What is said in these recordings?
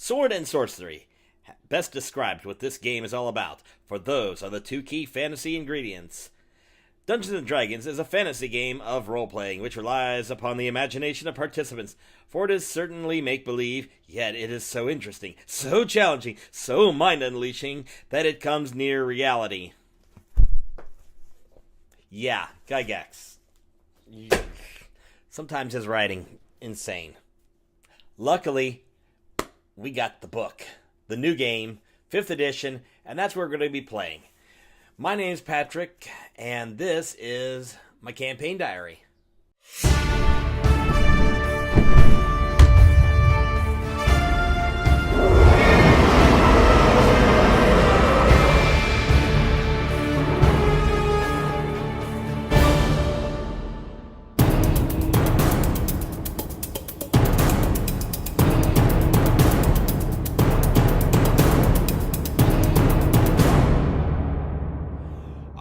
Sword and sorcery. Best described what this game is all about, for those are the two key fantasy ingredients. Dungeons & Dragons is a fantasy game of role-playing which relies upon the imagination of participants, for it is certainly make-believe, yet it is so interesting, so challenging, so mind-unleashing that it comes near reality. Yeah, Gygax. Sometimes his writing, insane. Luckily, we got the book. The new game, 5th edition, and that's what we're going to be playing. My name's Patrick, and this is my campaign diary.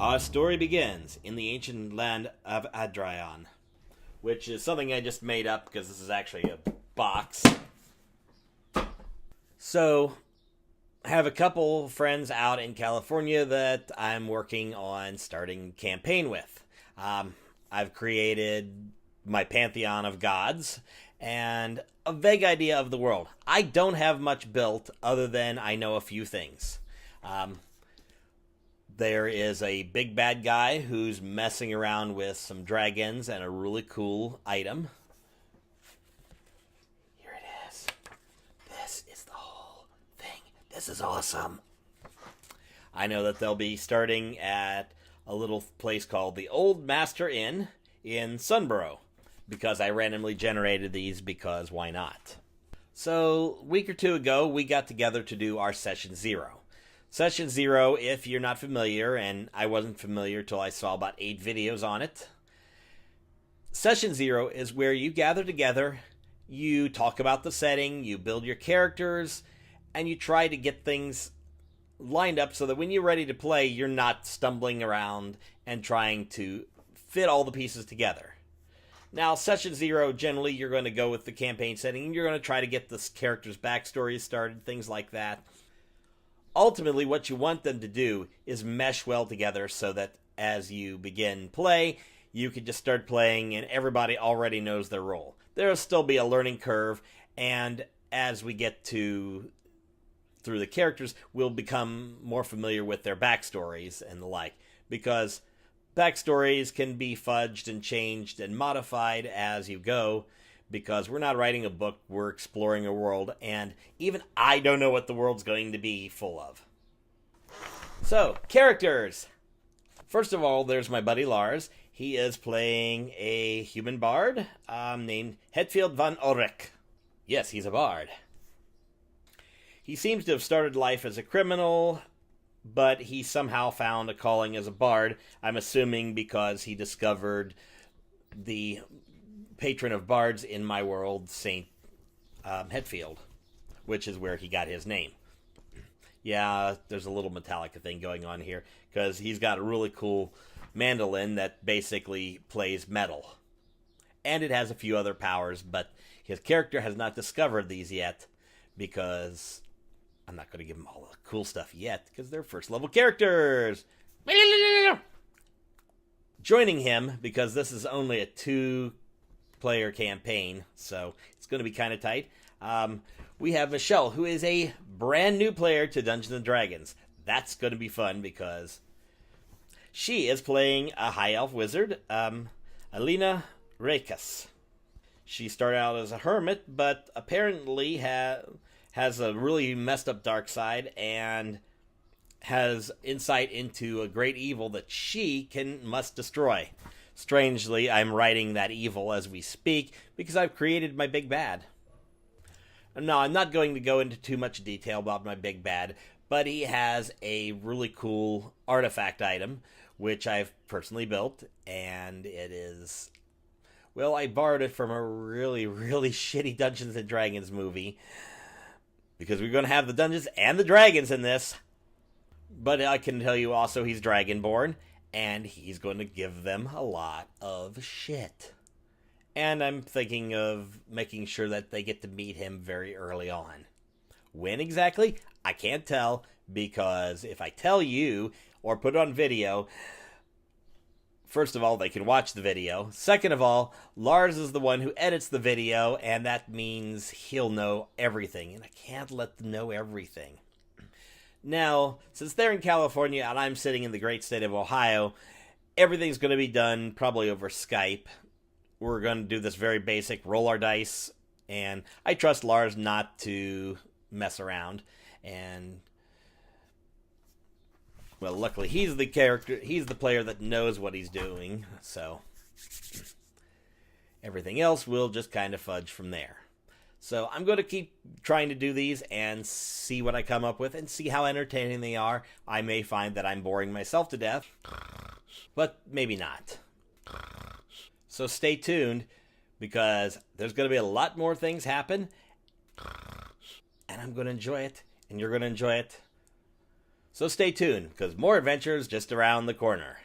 Our story begins in the ancient land of Adraeon, which is something I just made up because this is actually a box. So, I have a couple friends out in California that I'm working on starting a campaign with. I've created my pantheon of gods and a vague idea of the world. I don't have much built other than I know a few things. There is a big bad guy who's messing around with some dragons and a really cool item. Here it is. This is the whole thing. This is awesome. I know that they'll be starting at a little place called the Old Master Inn in Sunborough, because I randomly generated these because why not? So, a week or two ago, we got together to do our Session 0. Session 0, if you're not familiar, and I wasn't familiar till I saw about 8 videos on it. Session 0 is where you gather together, you talk about the setting, you build your characters, and you try to get things lined up so that when you're ready to play, you're not stumbling around and trying to fit all the pieces together. Now, Session 0, generally, you're going to go with the campaign setting, and you're going to try to get the characters' backstories started, things like that. Ultimately, what you want them to do is mesh well together so that as you begin play, you can just start playing and everybody already knows their role. There will still be a learning curve, and as we get through the characters, we'll become more familiar with their backstories and the like, because backstories can be fudged and changed and modified as you go, because we're not writing a book, we're exploring a world, and even I don't know what the world's going to be full of. So, characters! First of all, there's my buddy Lars. He is playing a human bard named Hetfield van Orek. Yes, he's a bard. He seems to have started life as a criminal, but he somehow found a calling as a bard, I'm assuming because he discovered the patron of bards in my world, Saint Hetfield, which is where he got his name. Yeah, there's a little Metallica thing going on here, because he's got a really cool mandolin that basically plays metal. And it has a few other powers, but his character has not discovered these yet, because I'm not going to give him all the cool stuff yet, because they're first level characters! Joining him, because this is only a 2-player campaign, so it's going to be kind of tight. We have Michelle, who is a brand new player to Dungeons & Dragons. That's going to be fun because she is playing a high elf wizard, Alina Rekas. She started out as a hermit, but apparently has a really messed up dark side and has insight into a great evil that she must destroy. Strangely, I'm writing that evil as we speak because I've created my big bad. No, I'm not going to go into too much detail about my big bad, but he has a really cool artifact item, which I've personally built, and it is... Well, I borrowed it from a really, really shitty Dungeons & Dragons movie, because we're going to have the Dungeons and the Dragons in this. But I can tell you also he's Dragonborn, and he's going to give them a lot of shit. And I'm thinking of making sure that they get to meet him very early on. When exactly, I can't tell, because if I tell you or put it on video, first of all, they can watch the video. Second of all, Lars is the one who edits the video, and that means he'll know everything, and I can't let them know everything. Now, since they're in California and I'm sitting in the great state of Ohio, everything's going to be done probably over Skype. We're going to do this very basic, roll our dice, and I trust Lars not to mess around. And, well, luckily he's the player that knows what he's doing, so everything else will just kind of fudge from there. So I'm going to keep trying to do these and see what I come up with and see how entertaining they are. I may find that I'm boring myself to death, but maybe not. So stay tuned, because there's going to be a lot more things happen, and I'm going to enjoy it, and you're going to enjoy it. So stay tuned, because more adventures just around the corner.